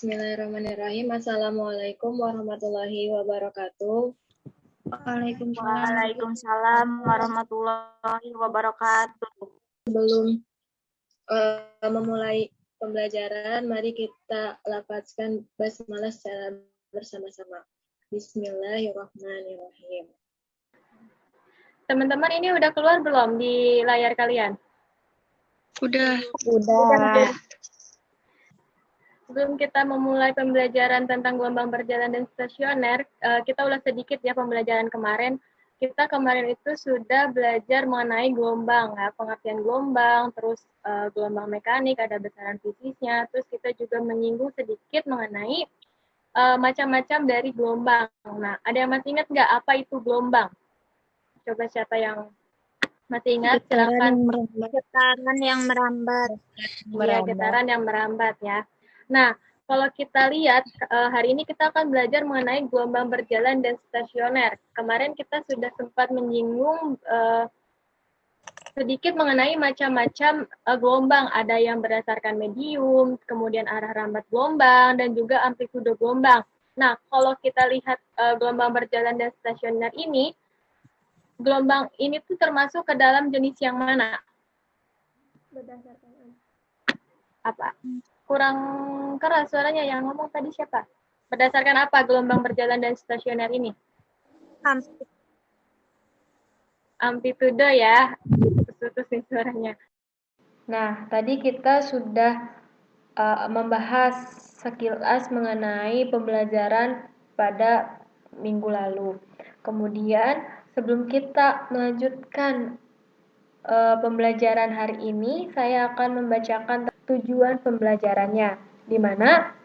Bismillahirrahmanirrahim. Assalamualaikum warahmatullahi wabarakatuh. Waalaikumsalam warahmatullahi wabarakatuh. Sebelum memulai pembelajaran, mari kita lafazkan basmalah secara bersama-sama. Bismillahirrahmanirrahim. Teman-teman, ini udah keluar belum di layar kalian? Udah. Sebelum kita memulai pembelajaran tentang gelombang berjalan dan stasioner, kita ulas sedikit ya pembelajaran kemarin. Kita kemarin itu sudah belajar mengenai gelombang, ya, pengertian gelombang, terus gelombang mekanik, ada besaran fisiknya, terus kita juga menyinggung sedikit mengenai macam-macam dari gelombang. Nah, ada yang masih ingat nggak apa itu gelombang? Coba siapa yang masih ingat, silakan. Getaran yang merambat. Iya, getaran yang merambat ya. Nah, kalau kita lihat, hari ini kita akan belajar mengenai gelombang berjalan dan stasioner. Kemarin kita sudah sempat menyinggung sedikit mengenai macam-macam gelombang. Ada yang berdasarkan medium, kemudian arah rambat gelombang, dan juga amplitudo gelombang. Nah, kalau kita lihat gelombang berjalan dan stasioner ini, gelombang ini tuh termasuk ke dalam jenis yang mana? Berdasarkan apa? Kurang keras suaranya, yang ngomong tadi siapa? Berdasarkan apa gelombang berjalan dan stasioner ini? Amplitudo ya, putus nih suaranya. Nah, tadi kita sudah membahas sekilas mengenai pembelajaran pada minggu lalu. Kemudian, sebelum kita melanjutkan pembelajaran hari ini, saya akan membacakan tujuan pembelajarannya, di mana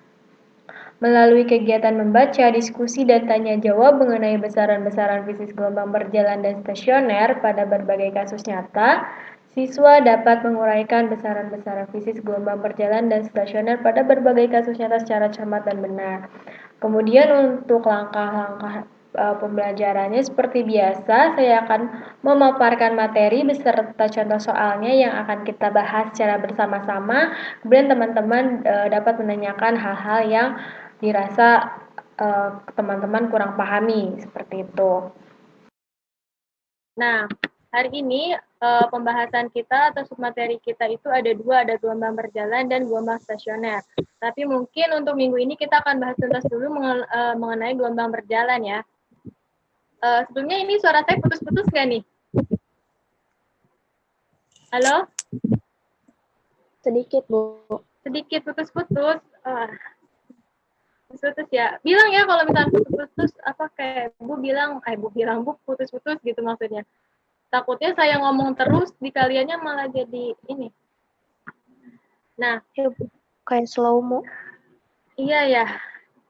melalui kegiatan membaca, diskusi, dan tanya jawab mengenai besaran-besaran fisik gelombang berjalan dan stasioner pada berbagai kasus nyata, siswa dapat menguraikan besaran-besaran fisik gelombang berjalan dan stasioner pada berbagai kasus nyata secara cermat dan benar. Kemudian untuk langkah-langkah pembelajarannya seperti biasa, saya akan memaparkan materi beserta contoh soalnya yang akan kita bahas secara bersama-sama. Kemudian teman-teman dapat menanyakan hal-hal yang dirasa teman-teman kurang pahami, seperti itu. Nah, hari ini pembahasan kita atau submateri kita itu ada dua, ada gelombang berjalan dan gelombang stasioner. Tapi mungkin untuk minggu ini kita akan bahas tuntas dulu mengenai gelombang berjalan ya. Sebelumnya ini suara saya putus-putus nggak nih? Halo? Sedikit, Bu. Sedikit putus-putus. Putus-putus ya. Bilang ya kalau misalnya putus-putus, apa kayak Bu bilang putus-putus gitu maksudnya. Takutnya saya ngomong terus di kaliannya malah jadi ini. Nah, kayak slow-mo. Iya ya.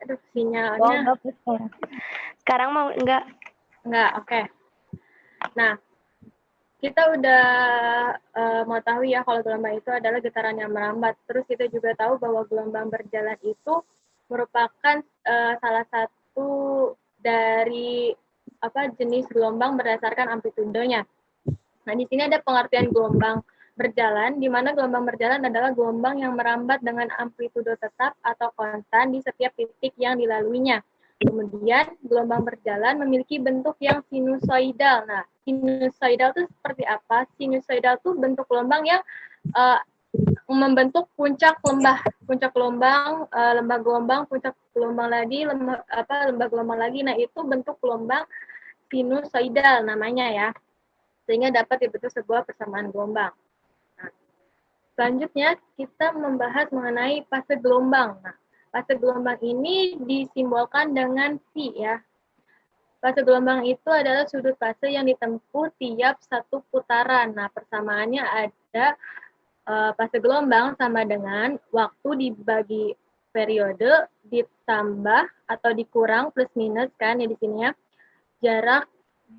Aduh, sinyalnya. Sekarang mau enggak? Enggak, oke. Nah, kita udah mau tahu ya kalau gelombang itu adalah getaran yang merambat. Terus kita juga tahu bahwa gelombang berjalan itu merupakan salah satu dari jenis gelombang berdasarkan amplitudonya. Nah, di sini ada pengertian gelombang berjalan, di mana gelombang berjalan adalah gelombang yang merambat dengan amplitudo tetap atau konstan di setiap titik yang dilaluinya. Kemudian, gelombang berjalan memiliki bentuk yang sinusoidal. Nah, sinusoidal itu seperti apa? Sinusoidal itu bentuk gelombang yang membentuk puncak lembah gelombang, lembah gelombang, puncak gelombang lagi, lembah gelombang lagi. Nah, itu bentuk gelombang sinusoidal namanya ya. Sehingga dapat dibentuk sebuah persamaan gelombang. Nah, selanjutnya kita membahas mengenai fase gelombang. Nah, fase gelombang ini disimbolkan dengan phi ya. Fase gelombang itu adalah sudut fase yang ditempuh tiap satu putaran. Nah, persamaannya ada fase gelombang sama dengan waktu dibagi periode ditambah atau dikurang plus minus kan ya di sini ya. Jarak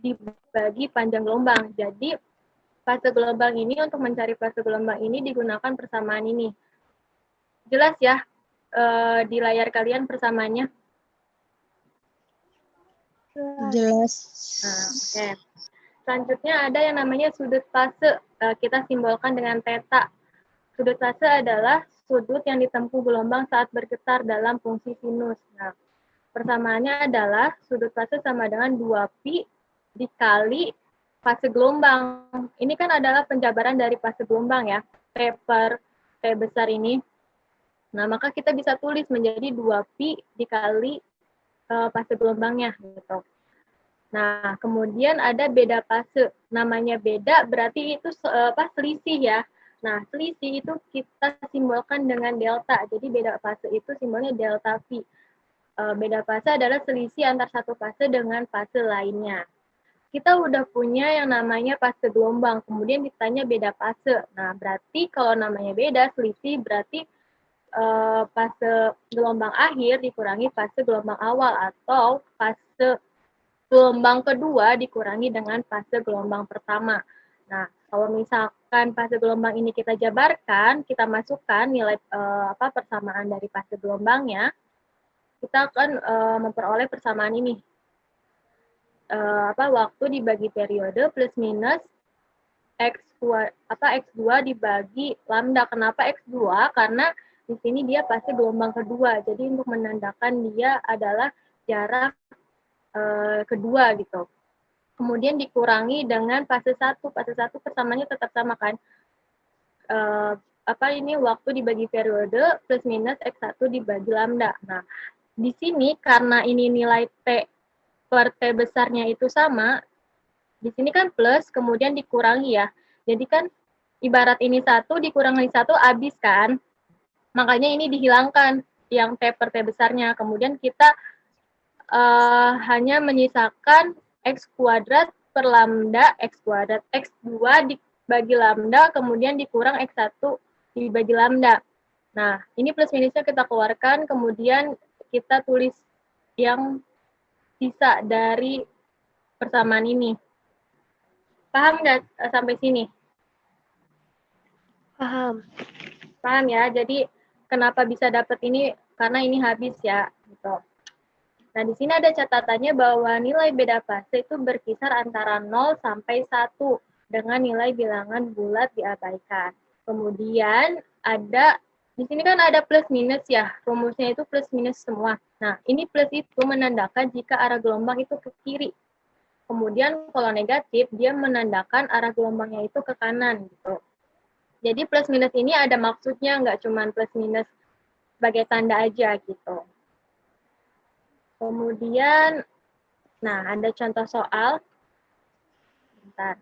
dibagi panjang gelombang. Jadi fase gelombang ini, untuk mencari fase gelombang ini digunakan persamaan ini. Jelas ya di layar kalian persamaannya? Jelas. Nah, oke. Selanjutnya ada yang namanya sudut fase. Kita simbolkan dengan theta. Sudut fase adalah sudut yang ditempuh gelombang saat bergetar dalam fungsi sinus. Nah, persamaannya adalah sudut fase sama dengan 2pi dikali fase gelombang. Ini kan adalah penjabaran dari fase gelombang ya, T per T besar ini. Nah, maka kita bisa tulis menjadi 2pi dikali fase gelombangnya gitu. Nah, kemudian ada beda fase. Namanya beda berarti itu selisih ya. Nah, selisih itu kita simbolkan dengan delta. Jadi beda fase itu simbolnya delta V. Beda fase adalah selisih antar satu fase dengan fase lainnya. Kita udah punya yang namanya fase gelombang, kemudian ditanya beda fase. Nah, berarti kalau namanya beda, selisih berarti fase gelombang akhir dikurangi fase gelombang awal atau fase gelombang kedua dikurangi dengan fase gelombang pertama. Nah, kalau misalkan fase gelombang ini kita jabarkan, kita masukkan nilai persamaan dari fase gelombangnya, kita akan memperoleh persamaan ini. Waktu dibagi periode plus minus X2 dibagi lambda. Kenapa X2? Karena di sini dia fase gelombang kedua. Jadi untuk menandakan dia adalah jarak kedua gitu. Kemudian dikurangi dengan fase 1. Fase 1 persamaannya tetap sama kan? Waktu dibagi periode plus minus X1 dibagi lambda. Nah, di sini karena ini nilai T per T besarnya itu sama, di sini kan plus, kemudian dikurangi ya. Jadi kan ibarat ini 1 dikurangi 1 habis kan? Makanya ini dihilangkan yang T per T besarnya. Kemudian kita hanya menyisakan X kuadrat per lambda X kuadrat. X2 dibagi lambda, kemudian dikurang X1 dibagi lambda. Nah, ini plus minusnya kita keluarkan, kemudian kita tulis yang sisa dari persamaan ini. Paham nggak sampai sini? Paham. Paham ya? Jadi kenapa bisa dapat ini? Karena ini habis ya. Gitu. Nah, di sini ada catatannya bahwa nilai beda fase itu berkisar antara 0 sampai 1 dengan nilai bilangan bulat diabaikan. Kemudian ada, di sini kan ada plus minus ya, rumusnya itu plus minus semua. Nah, ini plus itu menandakan jika arah gelombang itu ke kiri. Kemudian kalau negatif, dia menandakan arah gelombangnya itu ke kanan gitu. Jadi plus minus ini ada maksudnya, nggak cuma plus minus sebagai tanda aja gitu. Kemudian, nah ada contoh soal. Bentar.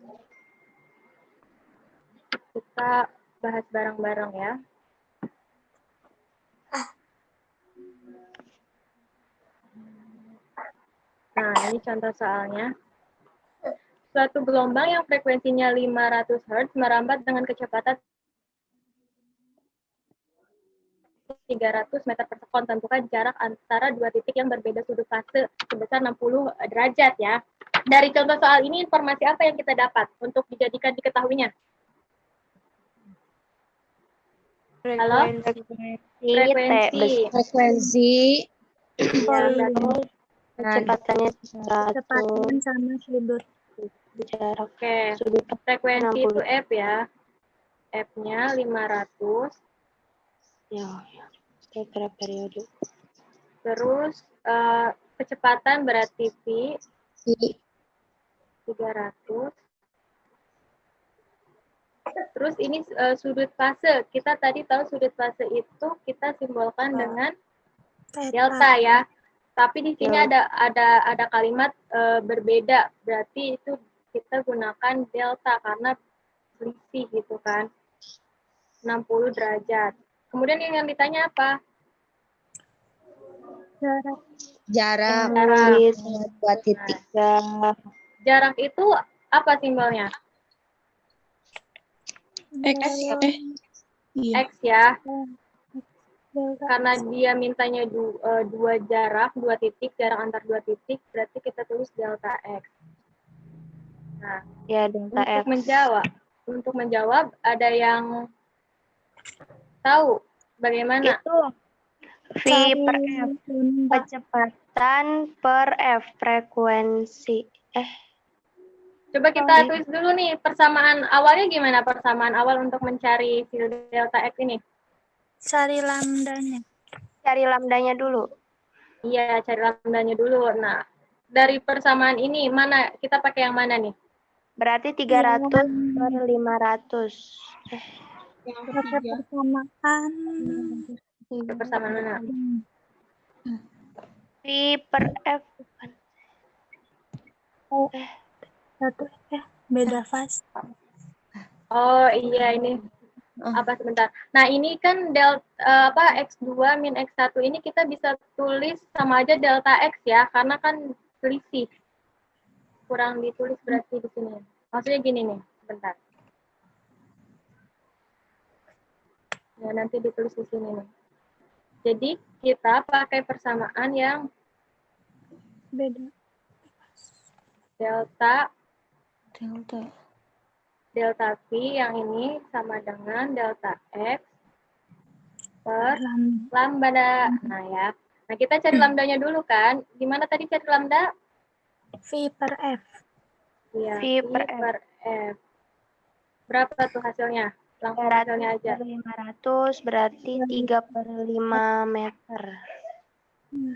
Kita bahas bareng-bareng ya. Nah, ini contoh soalnya. Suatu gelombang yang frekuensinya 500 Hz merambat dengan kecepatan 300 meter per sekon. Tentukan jarak antara dua titik yang berbeda sudut fase sebesar 60 derajat ya. Dari contoh soal ini, informasi apa yang kita dapat untuk dijadikan diketahuinya? Halo? Frekuensi. Ya, berarti Kecepatannya 100. Kecepatan sama sudut. Jarak oke. sudut Frekuensi 60. itu F ya. F-nya 500. Ya. Kira periode. Terus kecepatan berarti V Si 300. Terus ini sudut fase. Kita tadi tahu sudut fase itu kita simbolkan dengan delta ya. Tapi di sini ada kalimat berbeda. Berarti itu kita gunakan delta karena selisih gitu kan. 60 derajat. Kemudian yang ditanya apa? jarak Jarak. dua titik. Jarak itu apa simbolnya? X. Iya. X ya. Karena dia mintanya dua jarak, dua titik, jarak antar dua titik, berarti kita tulis delta X. Nah, Ya, delta X. untuk menjawab ada yang tahu bagaimana? Itu V per F. Kecepatan per F. Frekuensi. Coba kita tulis dulu nih, persamaan awalnya gimana? Persamaan awal untuk mencari delta X ini. Cari lambdanya. Cari lambdanya dulu. Iya, cari lambdanya dulu. Nah, dari persamaan ini, mana kita pakai yang mana nih? Berarti 300 per 500. Yang Pakai ketiga. persamaan. Persamaan mana? V per F. Oh, satu beda fase. Oh iya, ini apa sebentar. Nah, ini kan X2 min X1 ini kita bisa tulis sama aja delta X ya, karena kan selisih. Kurang ditulis berarti di sini. Maksudnya gini nih, sebentar. Ya, nanti ditulis di sini nih. Jadi, kita pakai persamaan yang Beda. delta V yang ini sama dengan delta X per lambda. Nah ya. Nah, kita cari lambdanya dulu kan. Gimana tadi cari lambda? V per F. Iya, V V per per F. Berapa tuh hasilnya? Langsung 300 hasilnya aja. per 500 berarti 3 per 5 meter. Nah,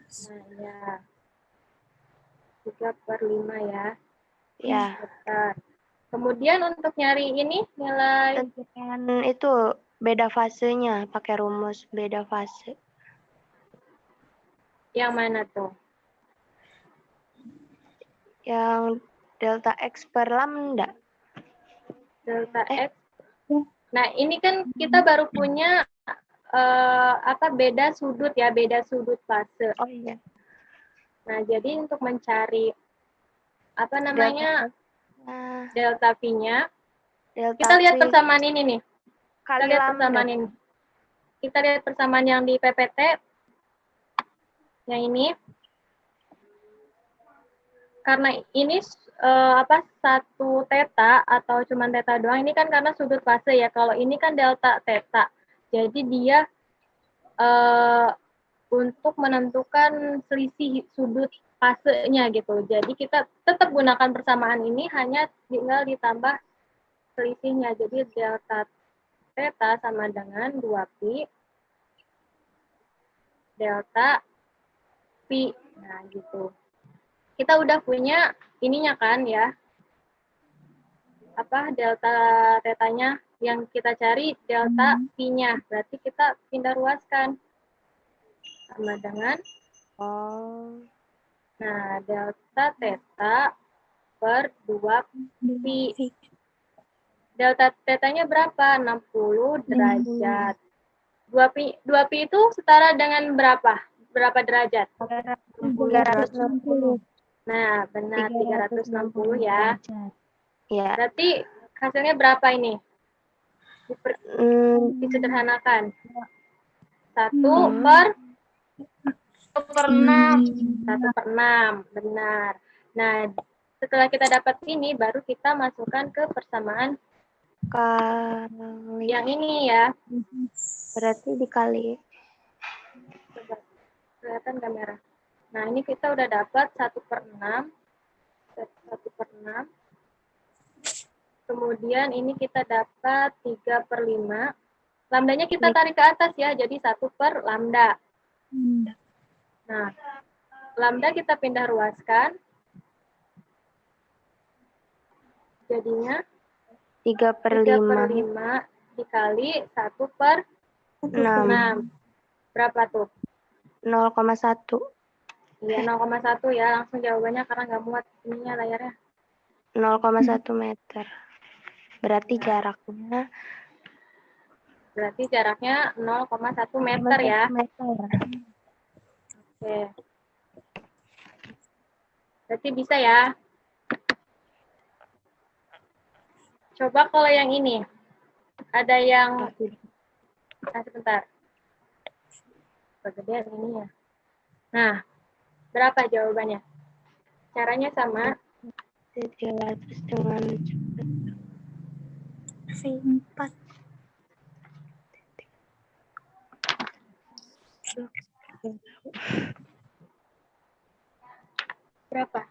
ya. 3 per 5 ya. Ya, Meter. Kemudian untuk nyari ini nilai tentukan itu beda fasenya, pakai rumus beda fase. yang mana tuh? Yang delta X per lambda. Delta X. Nah, ini kan kita baru punya beda sudut ya, beda sudut fase. Oh iya. Nah, jadi untuk mencari apa namanya Nah, delta V-nya, delta kita lihat V persamaan ini nih. Kita kali lihat lambda. persamaan ini. Kita lihat persamaan yang di PPT. Yang ini. Karena ini satu theta atau cuma theta doang, ini kan karena sudut fase ya. Kalau ini kan delta theta. Jadi dia untuk menentukan selisih sudut fasenya gitu. Jadi kita tetap gunakan persamaan ini, hanya tinggal ditambah selisihnya. Jadi delta theta sama dengan 2pi delta pi. Nah, gitu. Kita udah punya ininya kan ya. Delta tetanya yang kita cari delta pi-nya. Berarti kita pindah ruaskan. Sama dengan nah, delta theta per 2pi. Delta tetanya berapa? 60 derajat. 2pi itu setara dengan berapa? Berapa derajat? 360. Nah, benar 360 ya. Ya. Berarti hasilnya berapa ini? Disederhanakan. 1 per 6. Benar. Nah, setelah kita dapat ini, baru kita masukkan ke persamaan Kali. yang ini ya. Berarti dikali. Coba kelihatan kamera. Nah, ini kita udah dapat 1 per 6. 1 per 6. Kemudian ini kita dapat 3 per 5. Lambdanya kita tarik ke atas ya, jadi 1 per lambda. Nah, lambda kita pindah ruaskan. Jadinya 3 per 3 5. per 5 dikali 1 per 6. Berapa tuh? 0,1. Iya, 0,1 ya. Langsung jawabannya karena nggak muat ininya layarnya. 0,1 meter. Berarti jaraknya 0,1 meter ya. Oke. Berarti bisa ya. Coba kalau yang ini. Ada yang sebentar. Kegedean ini ya. Nah, berapa jawabannya? Caranya sama. 700 dengan V4. Berapa?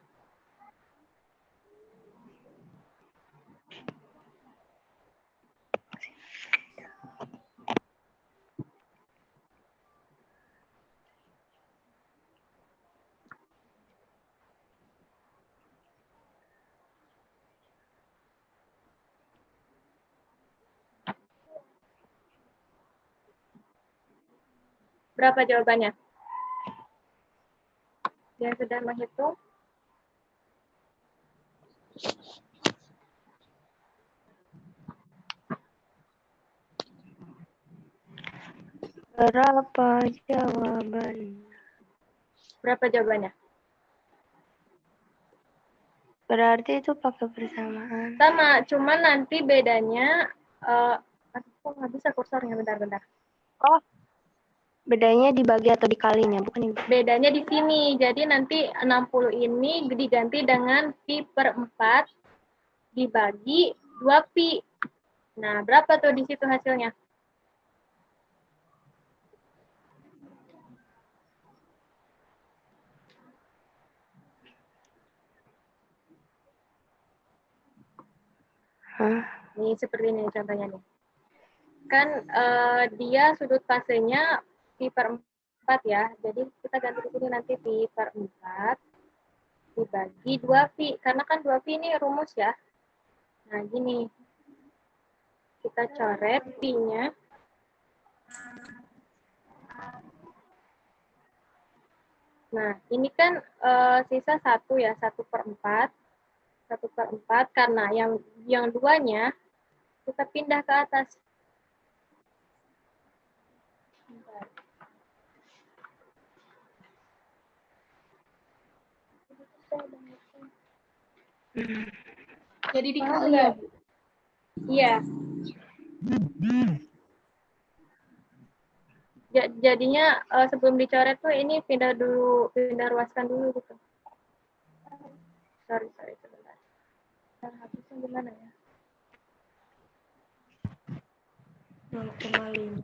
Berapa jawabannya? Dia sudah menghitung? Berapa jawaban? Berapa jawabannya? Berarti itu pakai persamaan. Sama, cuman nanti bedanya, aku nggak bisa kursornya, bentar-bentar. Oh, bedanya dibagi atau dikalinya, bukan ini. Bedanya di sini, jadi nanti 60 ini diganti dengan pi per 4 dibagi 2 pi. Nah, berapa tuh di situ hasilnya? Hah? Nih, seperti ini contohnya nih. Kan dia sudut fasenya pi per 4 ya. Jadi kita ganti di sini nanti pi per 4 dibagi 2 pi. Karena kan 2 pi ini rumus ya. Nah, gini. Kita coret pi-nya. Nah, ini kan sisa 1 ya, 1 per 4. 1 per 4, karena yang duanya kita pindah ke atas. Jadi dikali ya, Bu? Iya. Jadinya sebelum dicoret tuh ini pindah ruaskan dulu gitu. Sorry, sebentar. Cara hapusnya gimana ya? 0,5.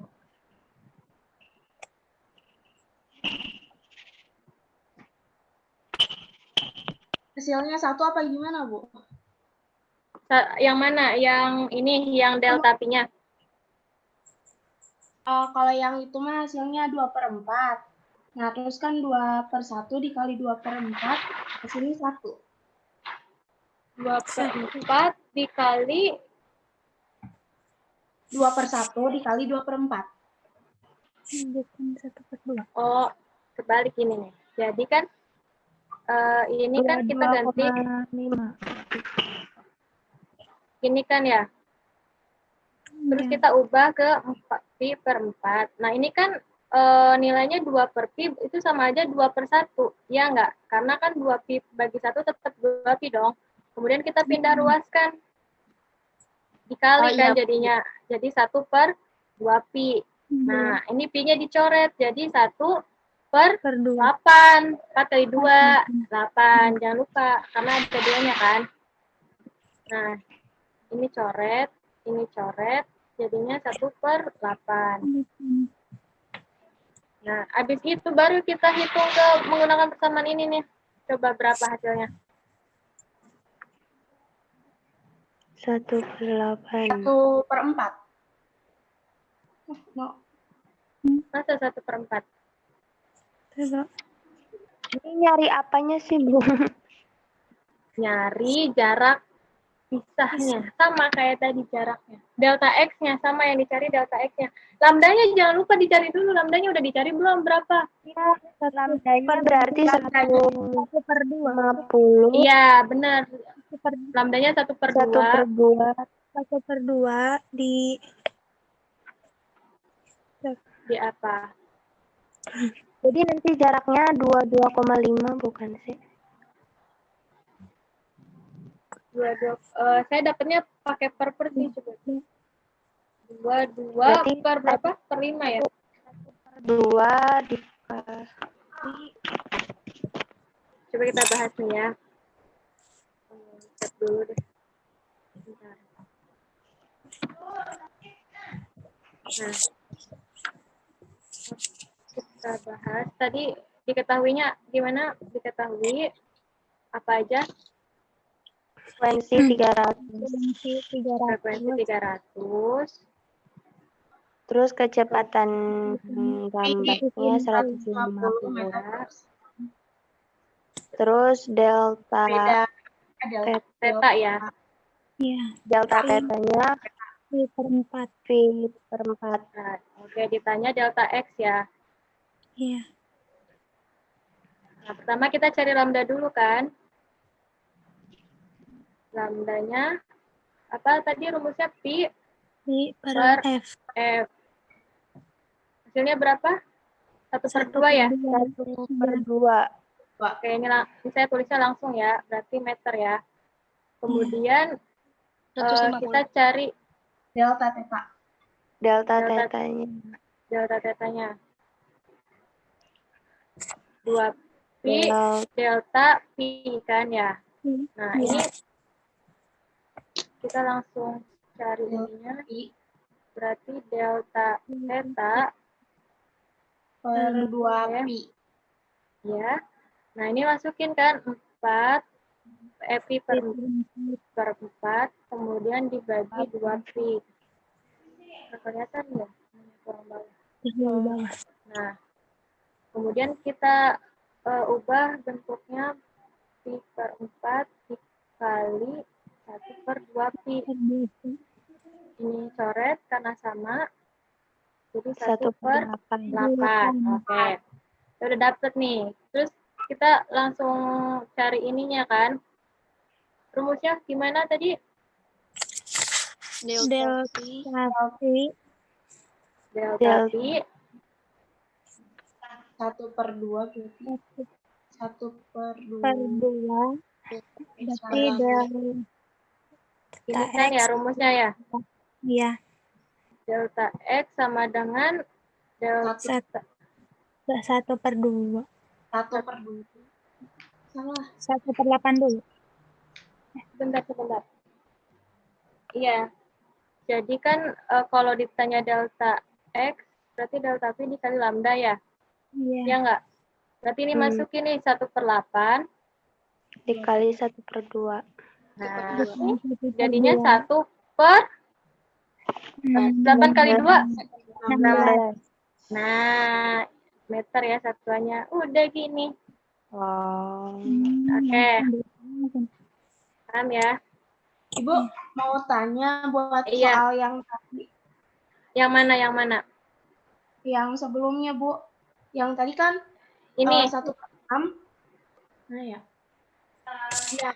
Hasilnya 1 apa gimana, Bu? Yang mana? Yang ini, yang delta pi-nya. Kalau yang itu mah hasilnya 2 per 4. Nah, terus kan 2 per 1 dikali 2 per 4, hasilnya 1. 2 per 4 dikali 2 per 1 dikali 2 per 4. Bukan 1/2. oh, kebalik ini nih. Jadi kan ini kan kita ganti 22,5. ini kan ya. Terus Iya. kita ubah ke 4 pi per 4. Nah, ini kan nilainya 2 per pi itu sama aja 2 per 1. Ya enggak? Karena kan 2 pi bagi 1 tetap 2 pi dong. Kemudian kita pindah ruaskan. Dikali kan jadinya. Jadi 1 per 2 pi. Nah, ini pi-nya dicoret. Jadi 1 per 2. 8. 4 kali 2, 8. Jangan lupa, karena ada keduanya kan. Nah, ini coret, jadinya 1 per 8. Nah, habis itu baru kita hitung menggunakan persamaan ini nih. Coba berapa hasilnya? 1/8. 1 per 4. No. Masa 1 per 4? Coba. Ini nyari apanya sih, Bu? Nyari jarak pisahnya. Sama kayak tadi jaraknya. Delta X-nya, sama yang dicari delta X-nya. Lambdanya jangan lupa dicari dulu. Lambdanya udah dicari belum? Berapa? Ya, lambdanya berarti 1/2. 150. Iya, benar. Lambdanya 1 per 2. 1/2. 1/2 di Di apa? Jadi nanti jaraknya 22,5 bukan sih? 22. Saya dapatnya pakai per sih coba. 22 Berarti per berapa? Per 5 ya? 2 dikali Coba kita bahas nih ya. Chat dulu deh. Bentar. Nah, kita bahas. Tadi diketahuinya gimana? Diketahui apa aja? frekuensi 300. Frekuensi 300. Terus kecepatan gambarnya 150. Terus delta Theta ya. Iya. delta tetanya Pi per 4. V per 4. Nah, oke, ditanya delta X ya. Iya. Nah, pertama kita cari lambda dulu kan. Lambdanya, apa tadi rumusnya Pi Pi per per F. F. Hasilnya berapa? 1/2 1/2 ya? 1/2. Oke, ini saya tulisnya langsung ya, berarti meter ya. Kemudian 150. kita cari Delta theta. Delta Delta- tetanya. delta tetanya. 2pi Del- delta pi kan ya. Nah, Iya. ini kita langsung cari ininya. I Berarti delta theta per 2 Oke. pi. ya. Nah, ini masukin kan 4 pi per 4, kemudian dibagi 2pi. Kelihatan ya? Kurang bawah. Bawah. Nah, kemudian kita ubah bentuknya pi per 4 dikali 1/2pi. Ini coret karena sama. Jadi 1/8. 1/8. Oke. Kita udah dapet nih. Terus kita langsung cari ininya kan. Rumusnya gimana tadi? Delta Pi Delta pi 1/2 berarti 1/2 per 2 berarti ini kan ya rumusnya ya. Iya. Delta X sama dengan delta 1/2. 1/2. Salah. 1/8 dulu. sebentar. Iya. Jadi kan kalau ditanya delta X, berarti delta P dikali lambda ya? Iya. Ya enggak? Berarti ini masukin nih 1/8. Dikali 1/2. Nah, jadinya 1/8 kali 2. 16. Nah, meter ya satuannya. Udah gini. Wow. Oke. Paham ya? Ibu mau tanya buat Iya. soal yang tadi, Yang mana? yang sebelumnya, Bu. Yang tadi kan Ini. 1/6. Nah ya. Iya.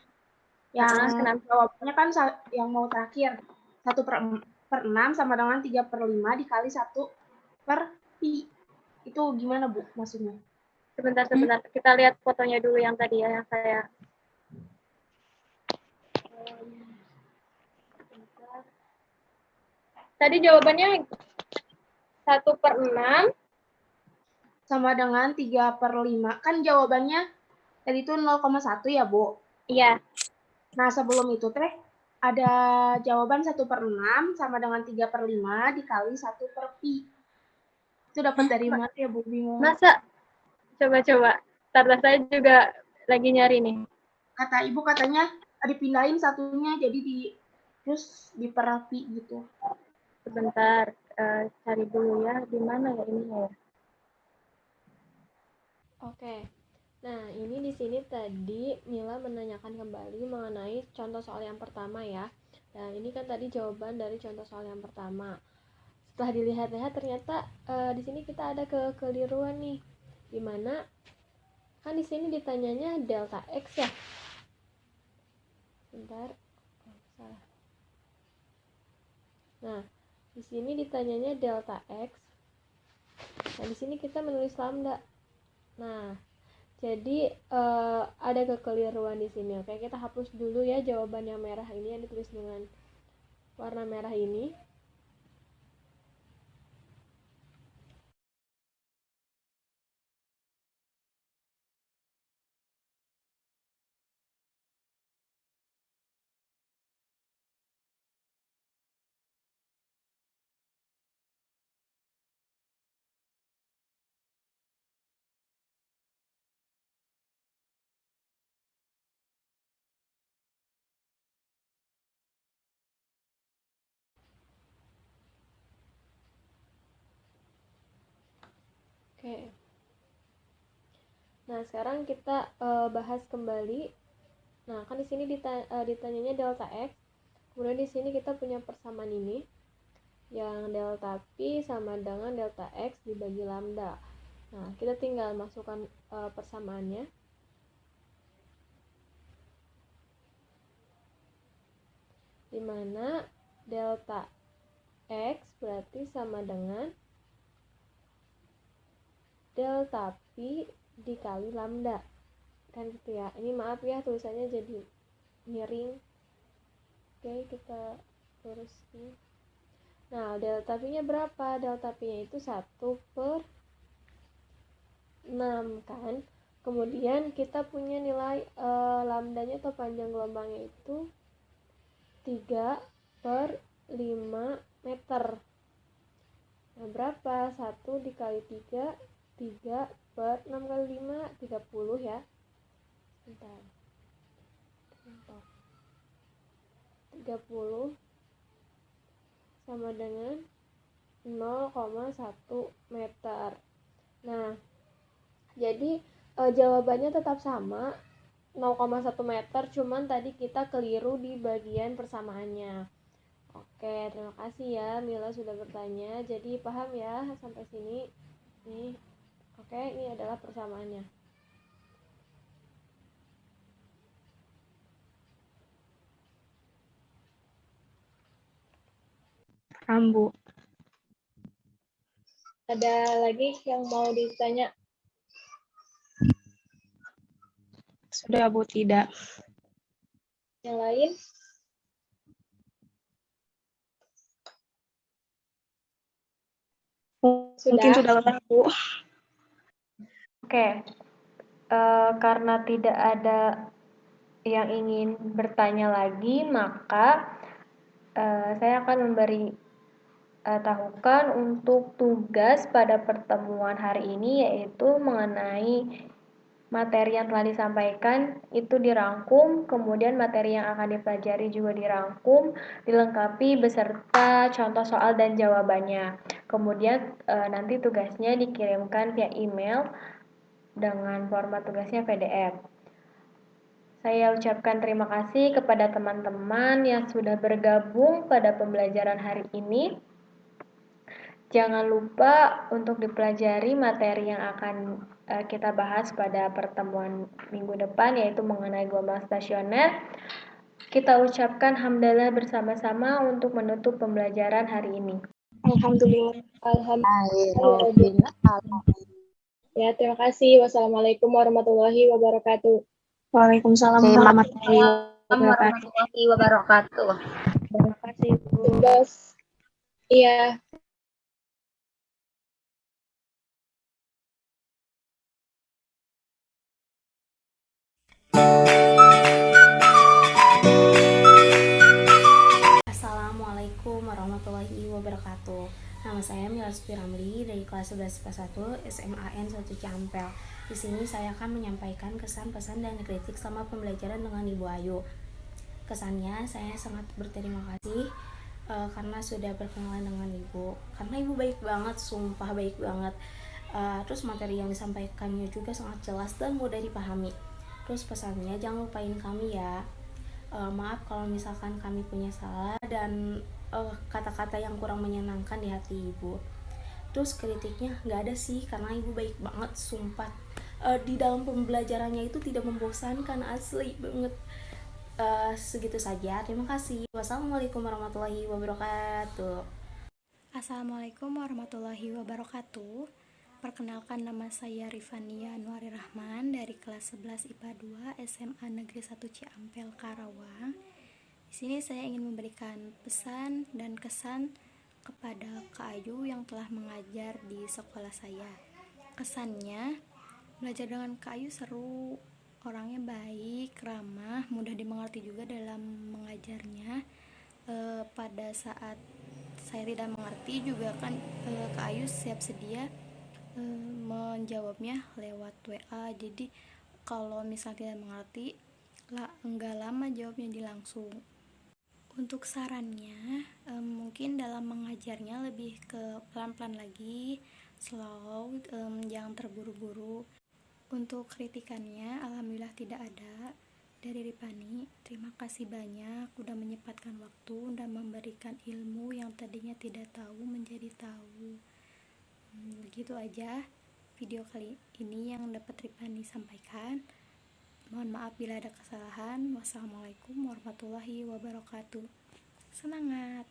Nah, Yang kenapa? jawabannya kan yang mau terakhir. 1/6 sama dengan 3/5 dikali 1/pi. Itu gimana, Bu, maksudnya? Sebentar. Kita lihat fotonya dulu yang tadi ya, yang saya. Tadi jawabannya 1/6. Sama dengan 3/5. Kan jawabannya tadi itu 0,1 ya, Bu? Iya. Nah, sebelum itu teh ada jawaban 1/6 sama dengan 3/5 dikali 1/pi. Itu dapat dari mana ya, Bu? Bingung. Masa? Coba. Ntar saya juga lagi nyari nih. Kata Ibu katanya dipindahin satunya jadi terus di per pi gitu. Sebentar, cari dulu ya. Di mana ya ininya ya? Oke. Nah, ini di sini tadi Mila menanyakan kembali mengenai contoh soal yang pertama ya. Nah, ini kan tadi jawaban dari contoh soal yang pertama. Setelah dilihat-lihat ternyata di sini kita ada kekeliruan nih. Dimana kan di sini ditanyanya delta X ya. Bentar. Oh, salah. Nah, di sini ditanyanya delta X. Nah, di sini kita menulis lambda. Nah, jadi ada kekeliruan di sini. Oke, kita hapus dulu ya jawaban yang merah ini yang ditulis dengan warna merah ini. Oke. Nah, sekarang kita bahas kembali. Nah, kan di sini ditanyanya delta X. Kemudian di sini kita punya persamaan ini yang delta Pi sama dengan delta X dibagi lambda. Nah, kita tinggal masukkan persamaannya. Di mana delta X berarti sama dengan delta Pi dikali lambda. Kan gitu ya. Ini maaf ya tulisannya jadi miring. Oke, kita lurusin. Nah, delta Pi-nya berapa? Delta Pi-nya itu 1/6 kan. Kemudian kita punya nilai lambdanya atau panjang gelombangnya itu 3/5 meter. Nah, berapa? 1 dikali 3, 3/6 kali 5, 30 ya. Bentar. 30 sama dengan 0,1 meter. Nah, jadi jawabannya tetap sama 0,1 meter, cuman tadi kita keliru di bagian persamaannya. Oke, terima kasih ya Mila sudah bertanya. Jadi paham ya sampai sini? Nih. Oke, ini adalah persamaannya. Rambu. Ada lagi yang mau ditanya? Sudah, Bu, tidak. Yang lain? Mungkin sudah lelah, Bu. Oke, karena tidak ada yang ingin bertanya lagi, maka saya akan memberi tahukan untuk tugas pada pertemuan hari ini, yaitu mengenai materi yang telah disampaikan itu dirangkum, kemudian materi yang akan dipelajari juga dirangkum, dilengkapi beserta contoh soal dan jawabannya. Kemudian nanti tugasnya dikirimkan via email dengan format tugasnya PDF. Saya ucapkan terima kasih kepada teman-teman yang sudah bergabung pada pembelajaran hari ini. Jangan lupa untuk dipelajari materi yang akan kita bahas pada pertemuan minggu depan, yaitu mengenai gelombang stasioner. Kita ucapkan hamdalah bersama-sama untuk menutup pembelajaran hari ini. Alhamdulillah. Alhamdulillah. Ya, terima kasih. Wassalamualaikum warahmatullahi wabarakatuh. Waalaikumsalam warahmatullahi wabarakatuh. warahmatullahi wabarakatuh. Terima kasih, Bu. Tugas. Iya. Assalamualaikum warahmatullahi wabarakatuh. Nama saya Mila Ramli dari kelas 11 IPA 1 SMAN 1 Ciampel. Di sini saya akan menyampaikan kesan, pesan, dan kritik selama pembelajaran dengan Ibu Ayu. Kesannya, saya sangat berterima kasih karena sudah berkenalan dengan Ibu. Karena Ibu baik banget, sumpah baik banget. Terus materi yang disampaikannya juga sangat jelas dan mudah dipahami. Terus pesannya, jangan lupain kami ya. Maaf kalau misalkan kami punya salah dan kata-kata yang kurang menyenangkan di hati Ibu. Terus kritiknya nggak ada sih, karena Ibu baik banget, sumpah. Di dalam pembelajarannya itu tidak membosankan, asli banget. Segitu saja, terima kasih. Wassalamualaikum warahmatullahi wabarakatuh. Assalamualaikum warahmatullahi wabarakatuh. Perkenalkan, nama saya Rifania Anwari Rahman dari kelas 11 IPA 2 SMA Negeri 1 Ciampel, Karawang. Di sini saya ingin memberikan pesan dan kesan kepada Kak Ayu yang telah mengajar di sekolah saya. Kesannya, belajar dengan Kak Ayu seru, orangnya baik, ramah, mudah dimengerti juga dalam mengajarnya. Pada saat saya tidak mengerti juga kan Kak Ayu siap sedia menjawabnya lewat WA. Jadi kalau misalnya tidak mengerti enggak lama jawabnya langsung. Untuk sarannya mungkin dalam mengajarnya lebih ke pelan-pelan lagi, slow, jangan terburu-buru. Untuk kritikannya alhamdulillah tidak ada dari Ripani. Terima kasih banyak udah menyempatkan waktu dan memberikan ilmu yang tadinya tidak tahu menjadi tahu. Begitu aja. video kali ini yang dapat Rifani sampaikan. Mohon maaf bila ada kesalahan. Wassalamualaikum warahmatullahi wabarakatuh. Semangat!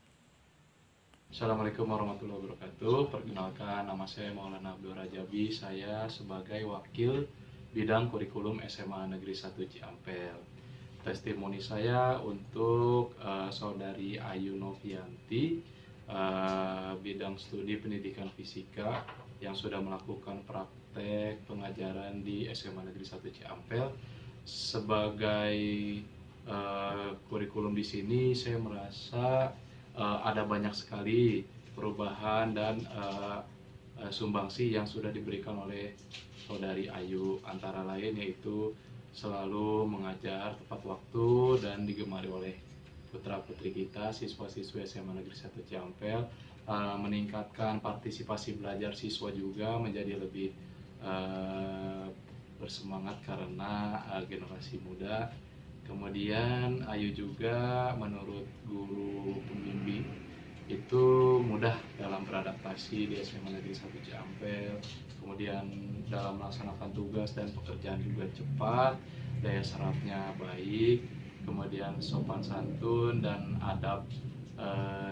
Assalamualaikum warahmatullahi wabarakatuh. Perkenalkan, nama saya Maulana Abdul Rajabi. Saya sebagai Wakil Bidang Kurikulum SMA Negeri 1 Ciampel. Testimoni saya untuk Saudari Ayu Novianti, bidang studi pendidikan fisika yang sudah melakukan praktek pengajaran di SMA Negeri 1 Ciampel. Sebagai kurikulum di sini, saya merasa ada banyak sekali perubahan dan sumbangsi yang sudah diberikan oleh Saudari Ayu, antara lain yaitu selalu mengajar tepat waktu dan digemari oleh putra-putri kita, siswa-siswi SMA Negeri 1 Ciampel, meningkatkan partisipasi belajar siswa juga menjadi lebih bersemangat karena generasi muda. Kemudian Ayu juga menurut guru pembimbing itu mudah dalam beradaptasi di SMA Negeri 1 Ciampel. Kemudian dalam melaksanakan tugas dan pekerjaan juga cepat, daya serapnya baik, kemudian sopan santun dan adab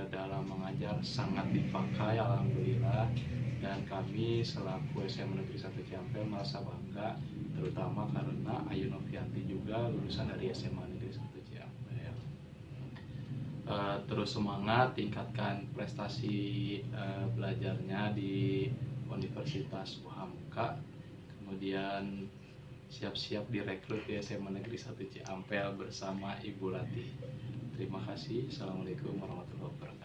dalam mengajar sangat dipakai, alhamdulillah. Dan kami selaku SMA Negeri 1 Ciampel merasa bangga, terutama karena Ayu Novianti juga lulusan dari SMA Negeri 1 Ciampel. Terus semangat, tingkatkan prestasi belajarnya di Universitas Uhamka. Kemudian siap-siap direkrut di SMA Negeri 1 Ciampel bersama Ibu Latih. Terima kasih. Assalamualaikum warahmatullahi wabarakatuh.